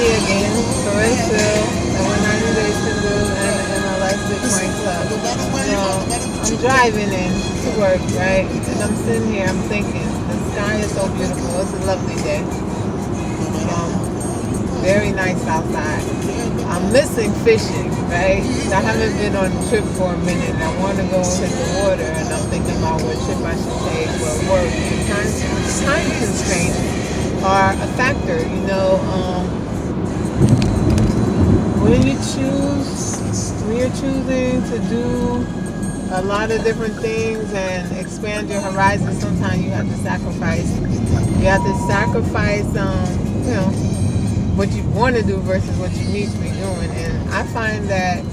me again, ForRealCeil, and we're 90 Days to Do and our Life's Bitcoin Club. I'm driving in to work, right? And I'm sitting here, I'm thinking, the sky is so beautiful. It's a lovely day. Very nice outside. I'm missing fishing, right? I haven't been on a trip for a minute. I want to go hit the water, and I'm thinking about what trip I should take for work. Time constraints are a factor, when you're choosing to do a lot of different things and expand your horizons, sometimes you have to sacrifice. You have to sacrifice, what you want to do versus what you need to be doing. And I find that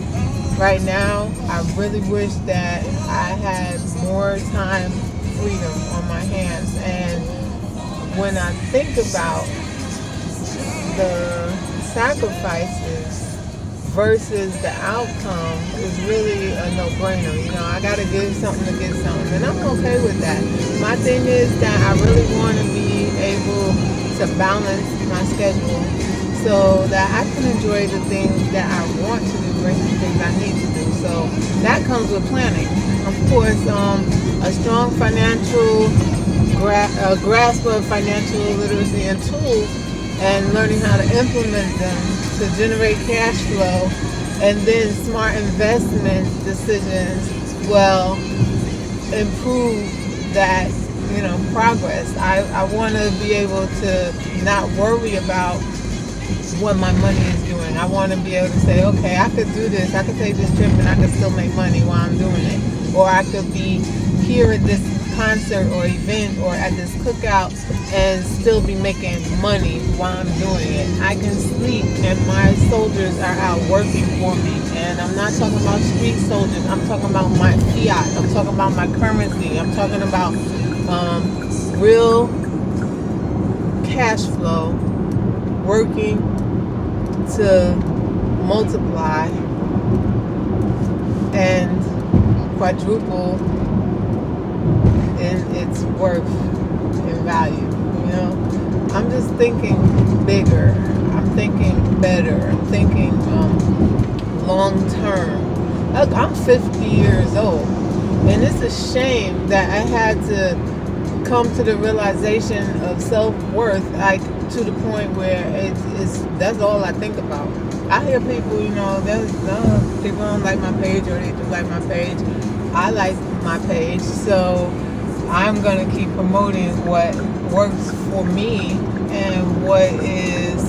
right now, I really wish that I had more time freedom on my hands. And when I think about the sacrifices versus the outcome, is really a no-brainer. I got to give something to get something, and I'm okay with that. My thing is that I really want to be able to balance my schedule so that I can enjoy the things that I want to do versus the things I need to do. So that comes with planning. Of course, a strong financial grasp of financial literacy and tools, and learning how to implement them to generate cash flow, and then smart investment decisions will improve that, progress. I want to be able to not worry about what my money is doing. I want to be able to say, okay, I could do this. I could take this trip and I could still make money while I'm doing it. Or I could be here at this concert or event or at this cookout and still be making money while I'm doing it. I can sleep and my soldiers are out working for me. And I'm not talking about street soldiers. I'm talking about my fiat. I'm talking about my currency. I'm talking about real cash flow working to multiply and quadruple in its worth and value. I'm just thinking bigger. I'm thinking better. I'm thinking long term. Look, I'm 50 years old, and it's a shame that I had to come to the realization of self-worth, like to the point where that's all I think about. I hear people, there's people don't like my page, or they do like my page. I like my page, so I'm gonna keep promoting what works for me and what is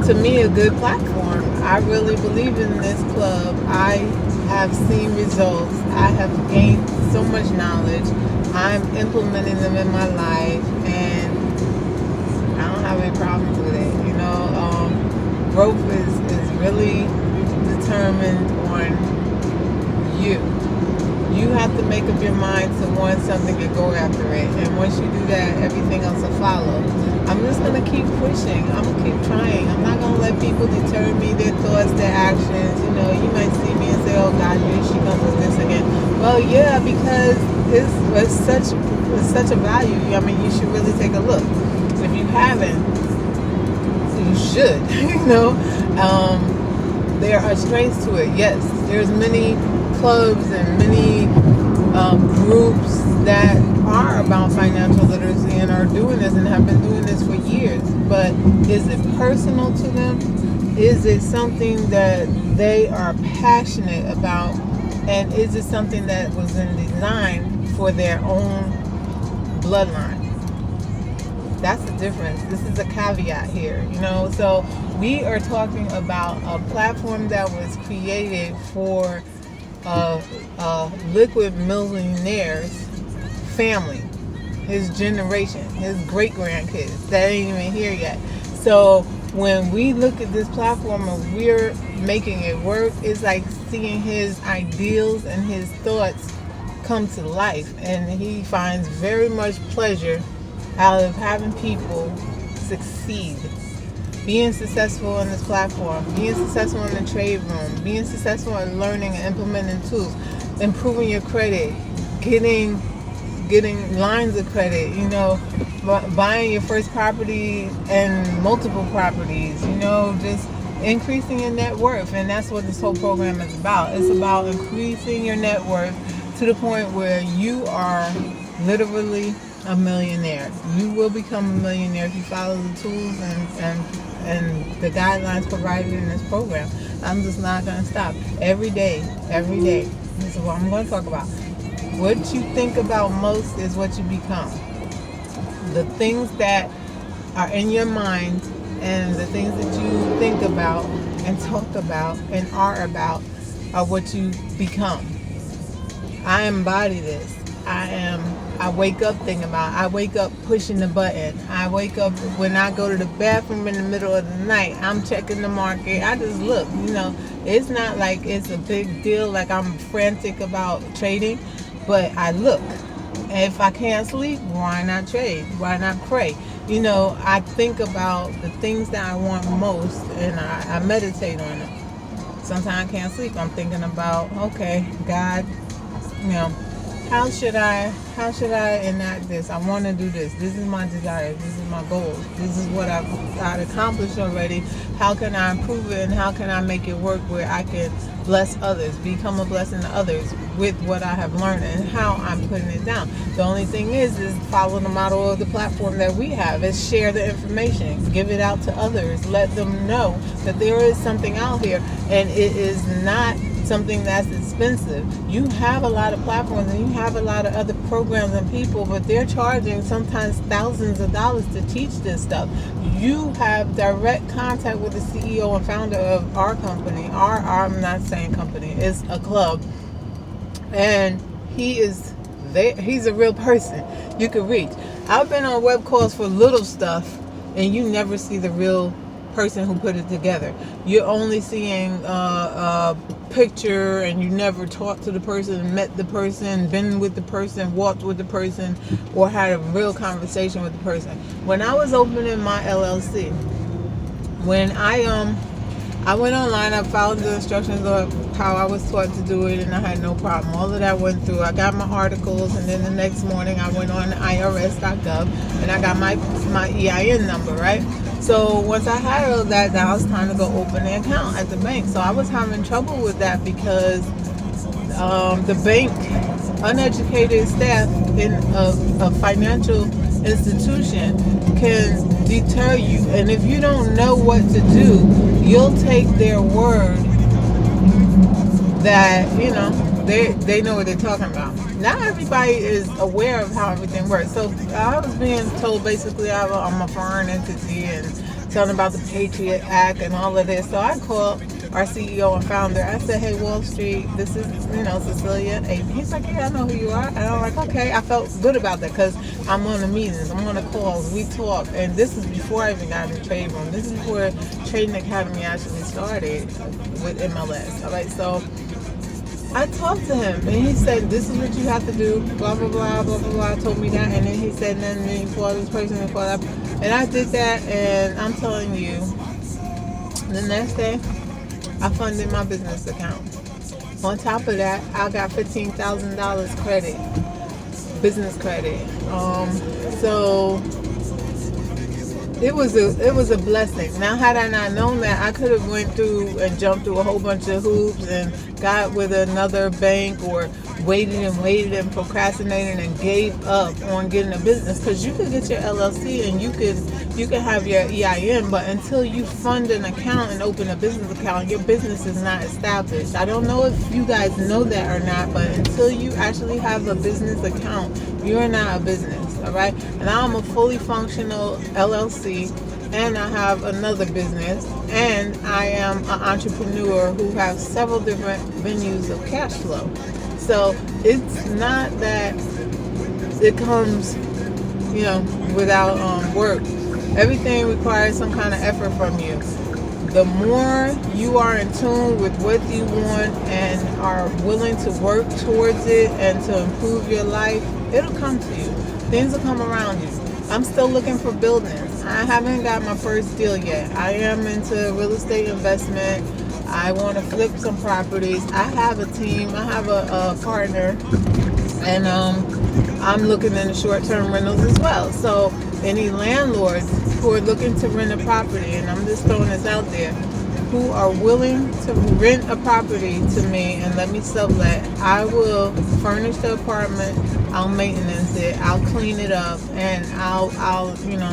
to me a good platform. I really believe in this club. I have seen results. I have gained so much knowledge. I'm implementing them in my life, and I don't have any problems with it. Growth is really determined on you. You have to make up your mind to want something and go after it. And once you do that, everything else will follow. I'm just going to keep pushing. I'm going to keep trying. I'm not going to let people deter me, their thoughts, their actions. You might see me and say, oh God, here she comes with this again. Well, yeah, because it's such a value. You should really take a look. If you haven't, you should. There are strengths to it. Yes, there's many clubs and many groups that are about financial literacy and are doing this and have been doing this for years. But is it personal to them? Is it something that they are passionate about? And is it something that was in design for their own bloodline? That's the difference. This is a caveat here, So we are talking about a platform that was created for liquid millionaire's family, his generation, his great grandkids that ain't even here yet. So when we look at this platform and we're making it work, it's like seeing his ideals and his thoughts come to life, and he finds very much pleasure out of having people succeed. Being successful on this platform, being successful in the trade room, being successful in learning and implementing tools, improving your credit, getting getting lines of credit, buying your first property and multiple properties, just increasing your net worth. And that's what this whole program is about. It's about increasing your net worth to the point where you are literally a millionaire. You will become a millionaire if you follow the tools and the guidelines provided in this program. I'm just not going to stop. Every day. This is what I'm going to talk about. What you think about most is what you become. The things that are in your mind and the things that you think about and talk about and are what you become. I embody this. I wake up thinking about it. I wake up pushing the button. I wake up when I go to the bathroom in the middle of the night. I'm checking the market. I just look. It's not like it's a big deal, like I'm frantic about trading, but I look. And if I can't sleep, why not trade? Why not pray? I think about the things that I want most, and I meditate on it. Sometimes I can't sleep. I'm thinking about, okay, God, how should I enact this? I want to do this. This is my desire. This is my goal. This is what I've accomplished already. How can I improve it, and how can I make it work where I can bless others, become a blessing to others with what I have learned and how I'm putting it down. The only thing is follow the model of the platform that we have. Is share the information, give it out to others, let them know that there is something out here, and it is not something that's expensive. You have a lot of platforms and you have a lot of other programs and people, but they're charging sometimes thousands of dollars to teach this stuff. You have direct contact with the CEO and founder of our company. I'm not saying company, it's a club, and he's a real person you can reach. I've been on web calls for little stuff, and you never see the real person who put it together. You're only seeing a picture, and you never talked to the person, met the person, been with the person, walked with the person, or had a real conversation with the person. When I was opening my LLC, when I went online, I followed the instructions of how I was taught to do it, and I had no problem. All of that went through. I got my articles, and then the next morning I went on irs.gov and I got my EIN number, right? So once I had all that, now it's time to go open an account at the bank. So I was having trouble with that because the bank, uneducated staff in a financial institution can deter you. And if you don't know what to do, you'll take their word that, they know what they're talking about. Not everybody is aware of how everything works. So I was being told basically I'm a foreign entity and telling about the Patriot Act and all of this. So I called our CEO and founder. I said, hey, Wall Street, this is, Cecilia. He's like, yeah, I know who you are. And I'm like, okay. I felt good about that because I'm on the meetings. I'm on the calls. We talk. And this is before I even got in the trade room. This is before Trading Academy actually started with MLS. All right, so I talked to him, and he said, this is what you have to do, blah, blah, blah, blah, blah, blah, told me that, and then he said, then you call this person and call that, and I did that, and I'm telling you, the next day, I funded my business account. On top of that, I got $15,000 credit, business credit, so it was a blessing. Now, had I not known that, I could have went through and jumped through a whole bunch of hoops and got with another bank, or waited and procrastinated and gave up on getting a business. Because you could get your LLC and you can have your EIN, but until you fund an account and open a business account, your business is not established. I don't know if you guys know that or not, but until you actually have a business account, you're not a business. All right, and I'm a fully functional LLC, and I have another business, and I am an entrepreneur who has several different venues of cash flow. So it's not that it comes, without work. Everything requires some kind of effort from you. The more you are in tune with what you want and are willing to work towards it and to improve your life, it'll come to you. Things will come around you. I'm still looking for buildings. I haven't got my first deal yet. I am into real estate investment. I want to flip some properties. I have a team. I have a partner. And I'm looking into short-term rentals as well. So any landlords who are looking to rent a property, and I'm just throwing this out there, who are willing to rent a property to me and let me sublet, I will furnish the apartment, I'll maintenance it, I'll clean it up, and I'll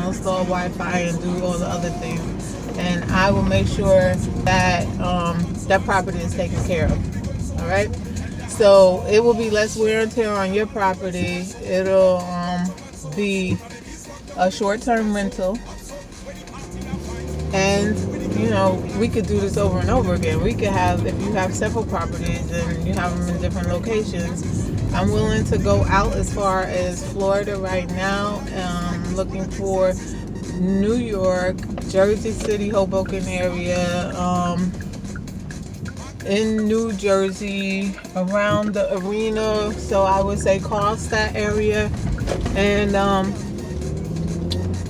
install Wi-Fi and do all the other things, and I will make sure that that property is taken care of. All right. So it will be less wear and tear on your property. It'll be a short-term rental, and we could do this over and over again. We could have, if you have several properties and you have them in different locations, I'm willing to go out as far as Florida right now. Looking for New York, Jersey City, Hoboken area, in New Jersey, around the arena, so I would say Carlstadt area, and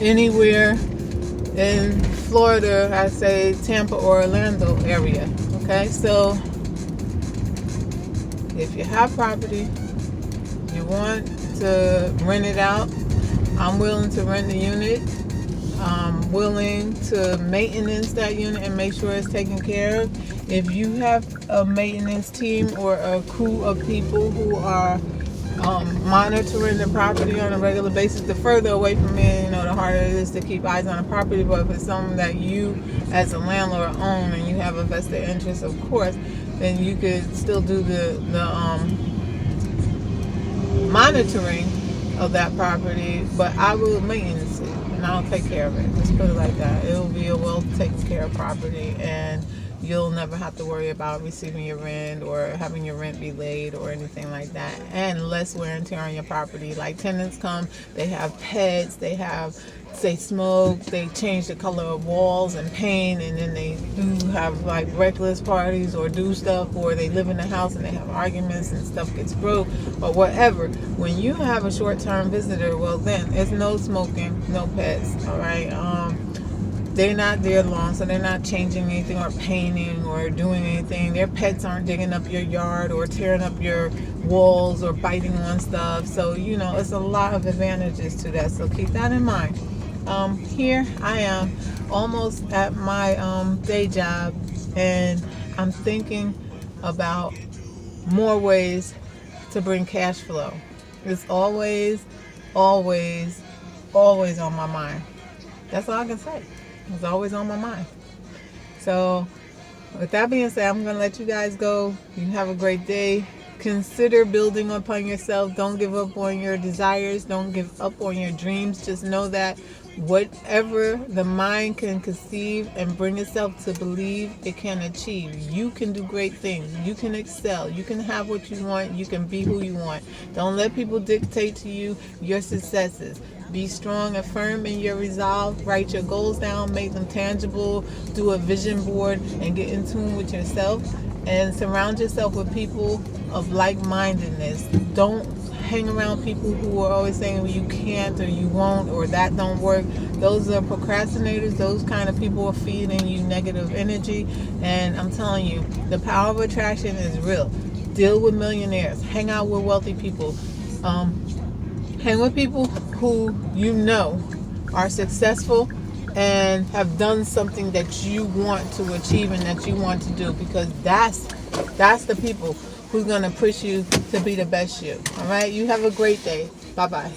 anywhere in Florida, I say Tampa or Orlando area. Okay, so if you have property, you want to rent it out, I'm willing to rent the unit. I'm willing to maintenance that unit and make sure it's taken care of. If you have a maintenance team or a crew of people who are monitoring the property on a regular basis, the further away from it, the harder it is to keep eyes on the property. But if it's something that you as a landlord own and you have a vested interest, of course, then you could still do the monitoring of that property, but I will maintenance it and I'll take care of it. Just put it like that. It will be a well taken care of property, and you'll never have to worry about receiving your rent or having your rent be late or anything like that. And less wear and tear on your property. Like tenants come, they have pets, they smoke, they change the color of walls and paint, and then they do have like reckless parties or do stuff, or they live in the house and they have arguments and stuff gets broke or whatever. When you have a short-term visitor, well then it's no smoking, no pets. All right. They're not there long, so they're not changing anything or painting or doing anything. Their pets aren't digging up your yard or tearing up your walls or biting on stuff. So, it's a lot of advantages to that. So keep that in mind. Here I am almost at my day job, and I'm thinking about more ways to bring cash flow. It's always, always, always on my mind. That's all I can say. It's always on my mind. So with that being said, I'm going to let you guys go. You have a great day. Consider building upon yourself. Don't give up on your desires. Don't give up on your dreams. Just know that whatever the mind can conceive and bring itself to believe, it can achieve. You can do great things. You can excel. You can have what you want. You can be who you want. Don't let people dictate to you your successes. Be strong and firm in your resolve. Write your goals down. Make them tangible. Do a vision board and get in tune with yourself. And surround yourself with people of like-mindedness. Don't hang around people who are always saying, well, you can't or you won't or that don't work. Those are procrastinators. Those kind of people are feeding you negative energy. And I'm telling you, the power of attraction is real. Deal with millionaires. Hang out with wealthy people. Hang with people who are successful and have done something that you want to achieve and that you want to do, because that's the people who's going to push you to be the best you. All right? You have a great day. Bye-bye.